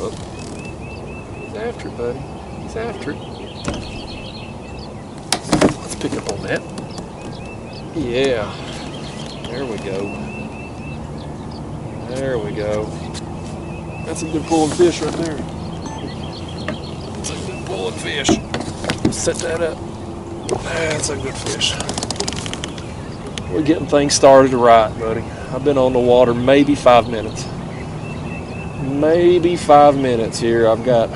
Oh, he's after it, buddy. He's after it. Let's pick up on that. Yeah. There we go. There we go. That's a good pulling fish right there. That's a good pulling fish. Set that up. That's a good fish. We're getting things started right, buddy. I've been on the water maybe 5 minutes. Maybe 5 minutes here. I've got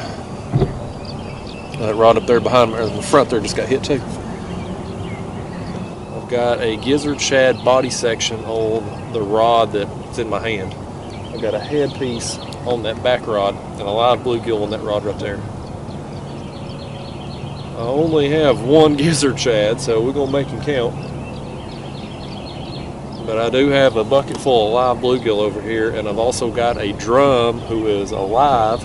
that rod up there behind me, or in the front there just got hit too. I've got a gizzard shad body section on the rod that's in my hand. I've got a headpiece on that back rod and a live bluegill on that rod right there. I only have one gizzard shad, so we're gonna make him count. But I do have a bucket full of live bluegill over here, and I've also got a drum who is alive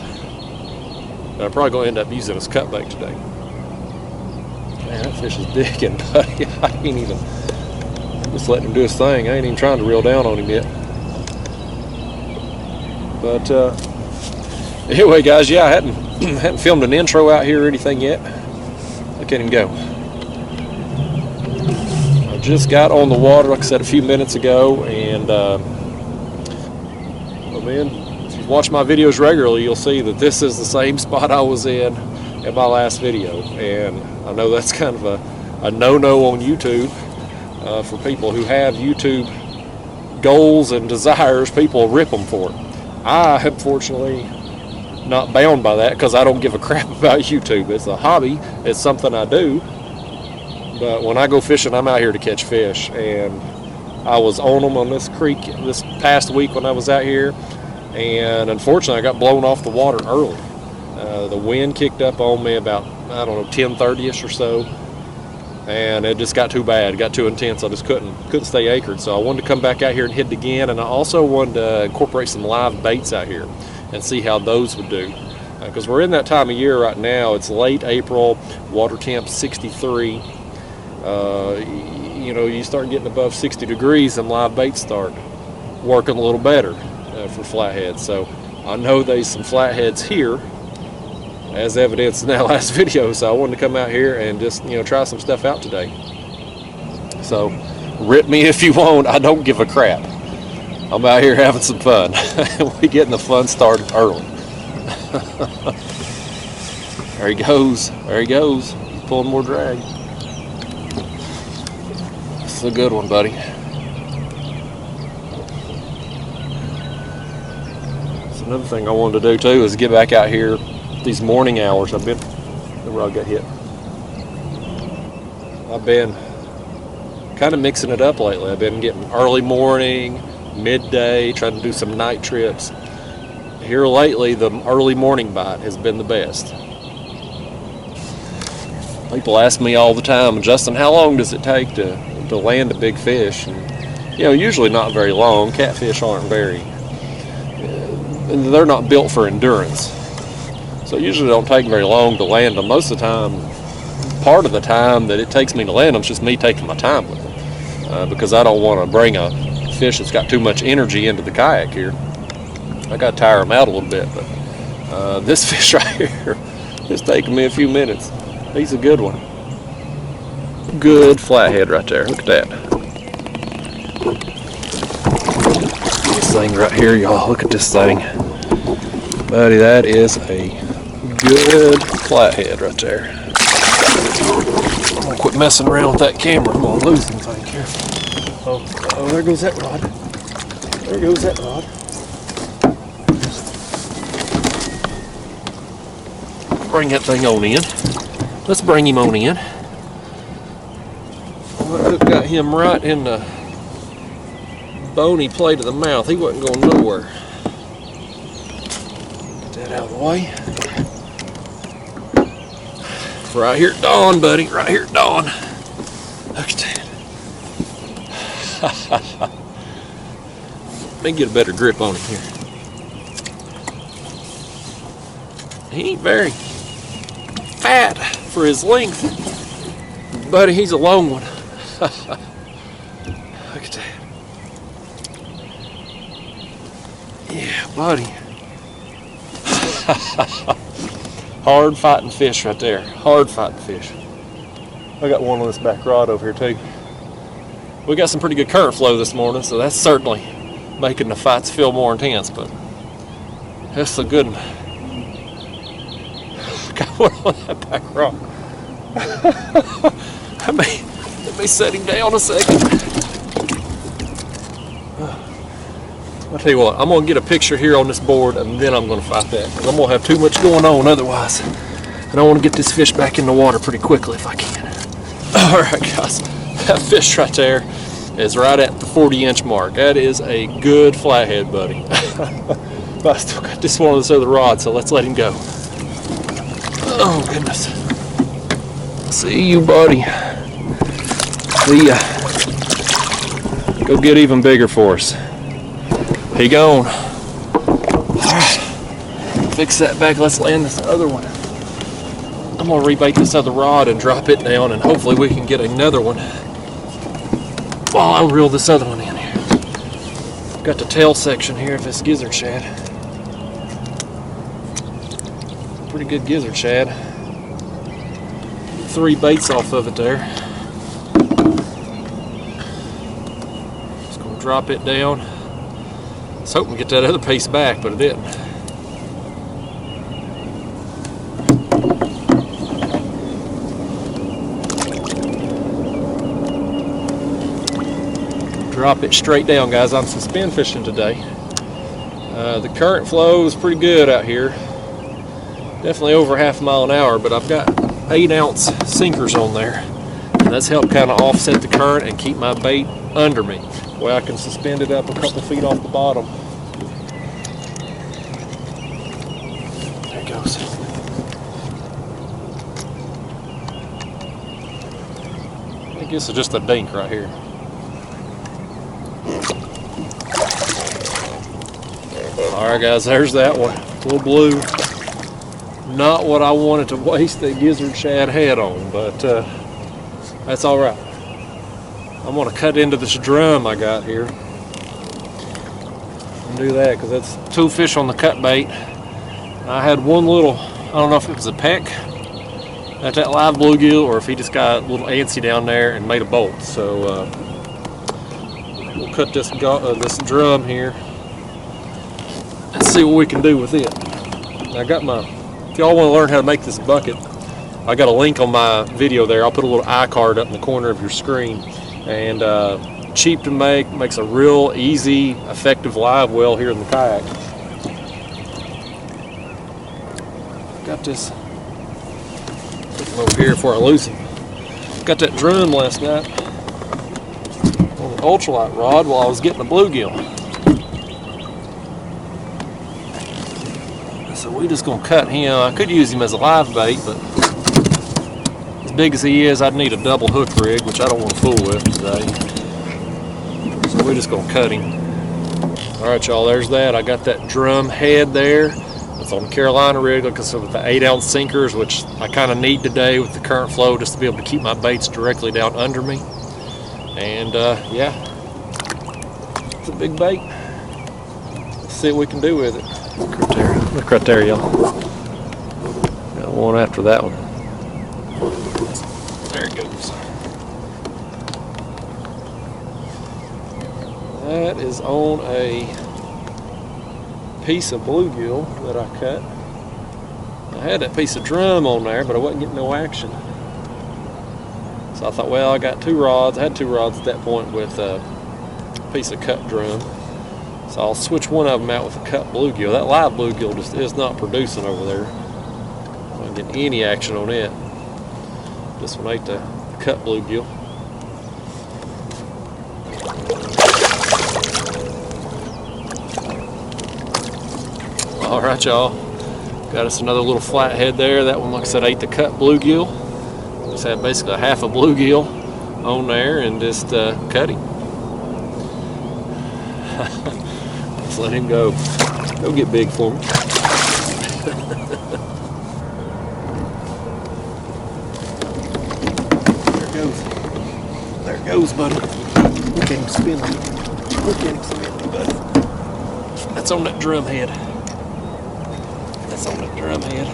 that I'm probably gonna end up using as cutbait today. Man, that fish is digging, buddy. I ain't even just letting him do his thing. I ain't even trying to reel down on him yet. But anyway, guys, yeah, I hadn't filmed an intro out here or anything yet. Look at him go. I just got on the water, like I said, a few minutes ago, and well, man, if you've watched my videos regularly, you'll see that this is the same spot I was in my last video. And I know that's kind of a no-no on YouTube for people who have YouTube goals and desires. People rip them for it. I am fortunately not bound by that because I don't give a crap about YouTube. It's a hobby. It's something I do. But when I go fishing, I'm out here to catch fish. And I was on them on this creek this past week when I was out here. And unfortunately, I got blown off the water early. The wind kicked up on me about, I don't know, 10:30ish or so. And it just got too bad. It got too intense. I just couldn't stay anchored. So I wanted to come back out here and hit it again. And I also wanted to incorporate some live baits out here and see how those would do. Because we're in that time of year right now. It's late April, water temp 63. You know, you start getting above 60 degrees and live baits start working a little better for flatheads. So I know there's some flatheads here, as evidenced in that last video. So I wanted to come out here and just, you know, try some stuff out today. So rip me if you want. I don't give a crap. I'm out here having some fun. We getting the fun started early. There he goes. There he goes. He's pulling more drag. This is a good one, buddy. So another thing I wanted to do too is get back out here these morning hours. I've been where I got hit. I've been kind of mixing it up lately. I've been getting early morning, midday, trying to do some night trips. Here lately, the early morning bite has been the best. People ask me all the time, Justin, how long does it take to land a big fish? And, you know, usually not very long. Catfish aren't they're not built for endurance. So usually don't take very long to land them. Most of the time, part of the time that it takes me to land them is just me taking my time with them. Because I don't want to bring a fish that's got too much energy into the kayak here. I got to tire them out a little bit, but this fish right here is taking me a few minutes. He's a good one. Good flathead right there. Look at that. This thing right here, y'all. Look at this thing. Buddy, that is a good flathead right there. I'm going to quit messing around with that camera. I'm going to lose something here. Oh, there goes that rod. There goes that rod. Bring that thing on in. Let's bring him on in. I got him right in the bony plate of the mouth. He wasn't going nowhere. Get that out of the way. Right here at dawn, buddy. Right here at dawn. Look at that. Let me get a better grip on him here. He ain't very fat for his length. Buddy, he's a long one. Look at that. Yeah, buddy. Hard fighting fish right there. Hard fighting fish. I got one on this back rod over here too. We got some pretty good current flow this morning, so that's certainly making the fights feel more intense, but that's a good one. Got one on that back rod. Let me set him down a second. I'll tell you what, I'm gonna get a picture here on this board and then I'm gonna fight that, because I'm gonna have too much going on otherwise. And I want to get this fish back in the water pretty quickly if I can. Alright guys, that fish right there is right at the 40-inch mark. That is a good flathead, buddy. But I still got this one on this other rod, so let's let him go. Oh goodness. See you, buddy. See ya. Go get even bigger for us. He gone. Alright. Fix that back. Let's land this other one. I'm gonna rebait this other rod and drop it down, and hopefully we can get another one while I reel this other one in here. Got the tail section here of this gizzard shad. Pretty good gizzard shad. 3 baits off of it there. Just gonna drop it down. I was hoping to get that other piece back, but it didn't. Drop it straight down, guys. I'm suspend fishing today. The current flow is pretty good out here. Definitely over half a mile an hour, but I've got 8-ounce sinkers on there. And that's helped kind of offset the current and keep my bait under me, where I can suspend it up a couple feet off the bottom. There it goes. I think this is just a dink right here. Alright guys, there's that one. Little blue. Not what I wanted to waste the gizzard shad head on, but that's alright. I'm going to cut into this drum I got here. And do that, because that's 2 fish on the cut bait. I had one little, I don't know if it was a peck at that live bluegill, or if he just got a little antsy down there and made a bolt. So we'll cut this drum here and see what we can do with it. I got my, if y'all want to learn how to make this bucket, I got a link on my video there. I'll put a little iCard up in the corner of your screen. And cheap to make, makes a real easy, effective live well here in the kayak. Got this, put him over here before I lose him. Got that drum last night on the ultralight rod while I was getting a bluegill. So we just gonna cut him. I could use him as a live bait, but as big as he is, I'd need a double hook rig, which I don't want to fool with today. So we're just gonna cut him. All right, y'all, there's that. I got that drum head there. It's on the Carolina rig, like I said, with the 8-ounce sinkers, which I kind of need today with the current flow, just to be able to keep my baits directly down under me. And yeah, it's a big bait. Let's see what we can do with it. Look right there, y'all. Got one after that one. There it goes. That is on a piece of bluegill that I cut. I had that piece of drum on there, but I wasn't getting no action. So I thought, well, I got 2 rods. I had 2 rods at that point with a piece of cut drum. So I'll switch one of them out with a cut bluegill. That live bluegill just is not producing over there. I don't get any action on it. This one ate the cut bluegill. All right, y'all. Got us another little flathead there. That one, like I said, ate the cut bluegill. Just had basically half a bluegill on there and just cut him. Let's let him go. Go get big for me. There it goes. There it goes, buddy. Look at him spinning. Look at him spinning, buddy. That's on that drum head. That's bites on that drum head.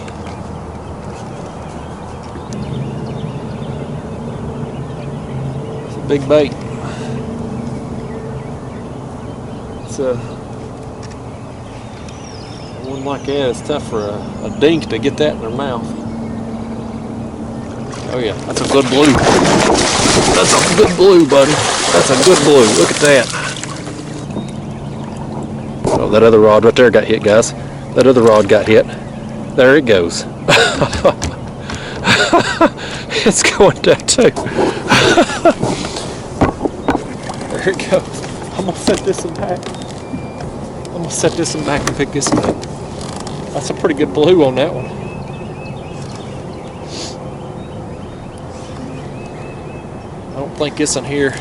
It's a big bait. It's one like that. It's tough for a dink to get that in their mouth. Oh yeah, that's a good blue. That's a good blue, buddy. That's a good blue. Look at that. Oh, that other rod right there got hit, guys. That other rod got hit. There it goes. It's going down too. There it goes. I'm gonna set this one back. I'm gonna set this one back and pick this one up. That's a pretty good blue on that one. I don't think this one here.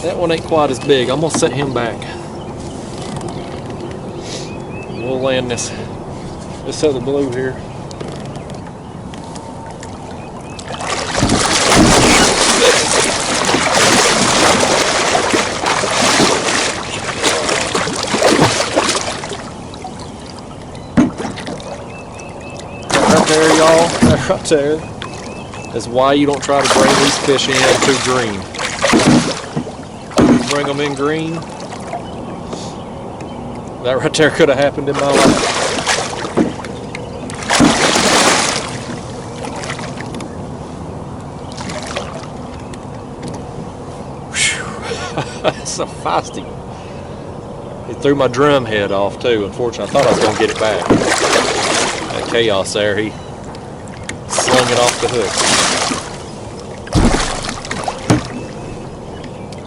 That one ain't quite as big. I'm gonna set him back. We'll land this other blue here. Right there, y'all. Right there is why you don't try to bring these fish in too green. You bring them in green. That right there could have happened in my life. That's so feisty. He threw my drum head off too. Unfortunately, I thought I was going to get it back. That chaos there, he slung it off the hook.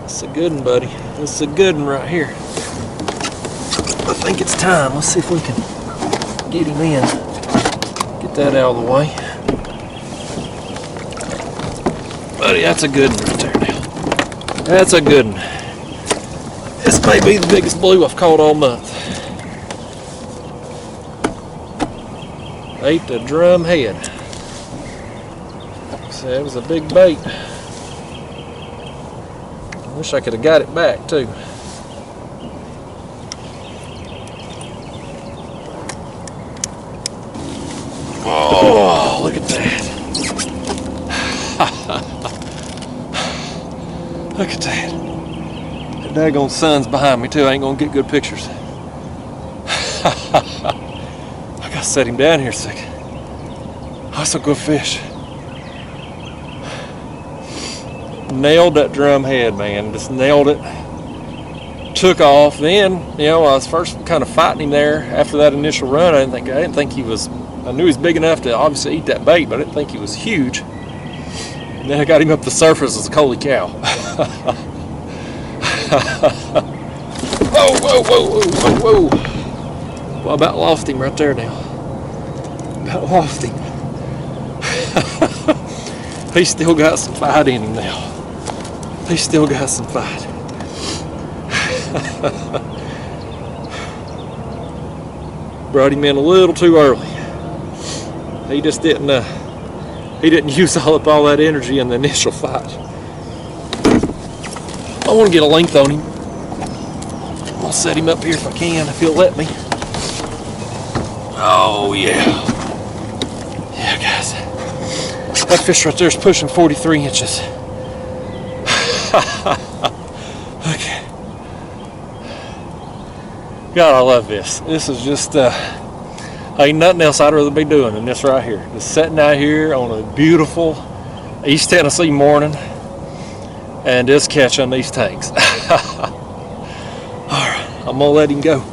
That's a good one, buddy. That's a good one right here. I think it's time. Let's see if we can get him in. Get that out of the way. Buddy, that's a good one right there now. That's a good one. This may be the biggest blue I've caught all month. Ate the drum head. So it was a big bait. I wish I could have got it back too. Oh, look at that. Look at that. The daggone sun's behind me too. I ain't gonna get good pictures. I gotta set him down here a second. That's a good fish. Nailed that drum head, man. Just nailed it. Took off. Then, you know, I was first kind of fighting him there after that initial run. I didn't think he was. I knew he was big enough to obviously eat that bait, but I didn't think he was huge. And then I got him up the surface. It's like, holy cow. Whoa, whoa, whoa, whoa, whoa, whoa. Well, I about lost him right there now. About lost him. He's still got some fight in him now. He's still got some fight. Brought him in a little too early. He just didn't use up all that energy in the initial fight. I want to get a length on him. I'll set him up here if I can, if he'll let me. Oh yeah. Yeah, guys. That fish right there is pushing 43 inches. Okay. God, I love this. This is just, ain't nothing else I'd rather be doing than this right here. Just sitting out here on a beautiful East Tennessee morning and just catching these tanks. Alright, I'm gonna let him go.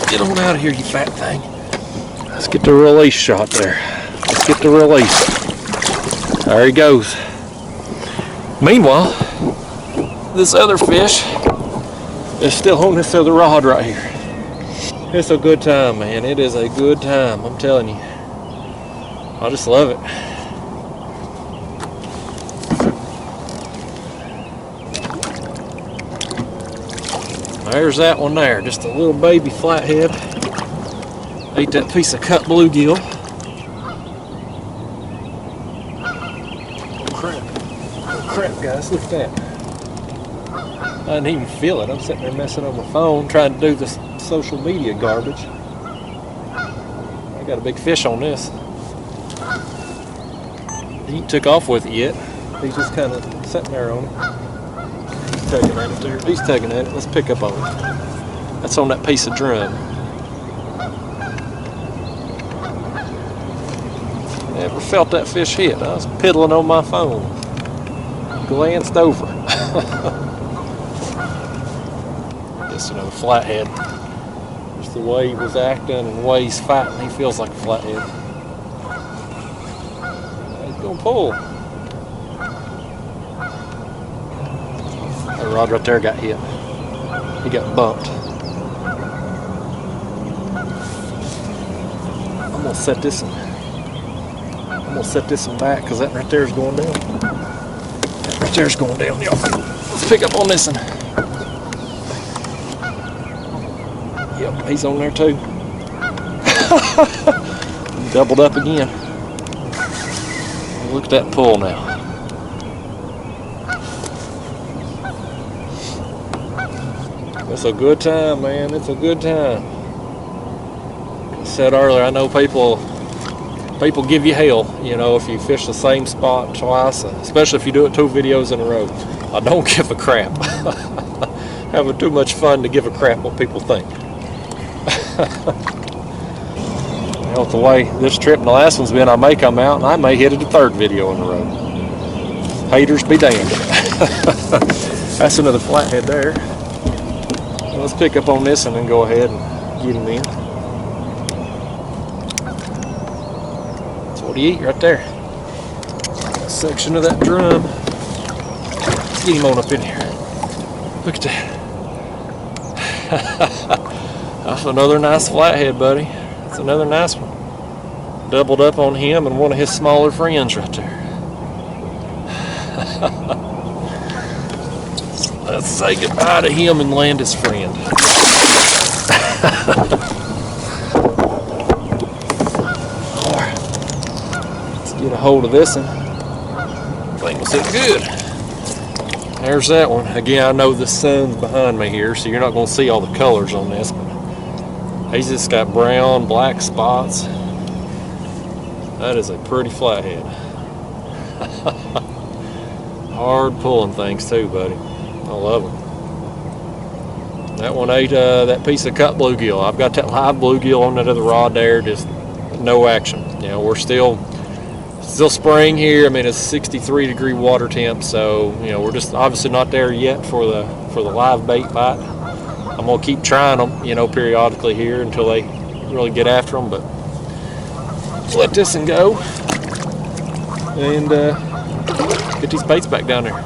Get on out of here, you fat thing. Let's get the release shot there. Let's get the release. There he goes. Meanwhile, this other fish is still on this other rod right here. It's a good time, man. It is a good time, I'm telling you. I just love it. There's that one there, just a little baby flathead. Ate that piece of cut bluegill. Crap. Crap, guys, look at that. I didn't even feel it. I'm sitting there messing on my phone, trying to do this social media garbage. I got a big fish on this. He ain't took off with it yet. He's just kind of sitting there on it. He's tugging at it there. He's tugging at it. Let's pick up on it. That's on that piece of drum. Never felt that fish hit. I was piddling on my phone. Glanced over. Just another flathead. Just the way he was acting and the way he's fighting, he feels like a flathead. He's gonna pull. That rod right there got hit. He got bumped. I'm gonna set this one. I'm gonna set this one back because that right there is going down. That right there is going down, y'all. Let's pick up on this one. Yep, he's on there too. Doubled up again. Look at that pull now. It's a good time, man. It's a good time. Like I said earlier, I know people give you hell, you know, if you fish the same spot twice, especially if you do it 2 videos in a row. I don't give a crap. Having too much fun to give a crap what people think. You know, with the way this trip and the last one's been, I may come out and I may hit it a 3rd video in a row. Haters be damned. That's another flathead there. Let's pick up on this one and go ahead and get him in. That's what he eat right there. A section of that drum. Let's get him on up in here. Look at that. That's another nice flathead, buddy. That's another nice one. Doubled up on him and one of his smaller friends right there. Let's say goodbye to him and land his friend. Alright. Let's get a hold of this one. I think we'll sit good. There's that one. Again, I know the sun's behind me here, so you're not going to see all the colors on this, but he's just got brown, black spots. That is a pretty flathead. Hard pulling things too, buddy. I love them. That one ate that piece of cut bluegill. I've got that live bluegill on that other rod there, just no action. You know, we're still spring here. I mean, it's 63-degree water temp, so you know we're just obviously not there yet for the live bait bite. I'm gonna keep trying them, you know, periodically here until they really get after them. But let's let this one go and get these baits back down there.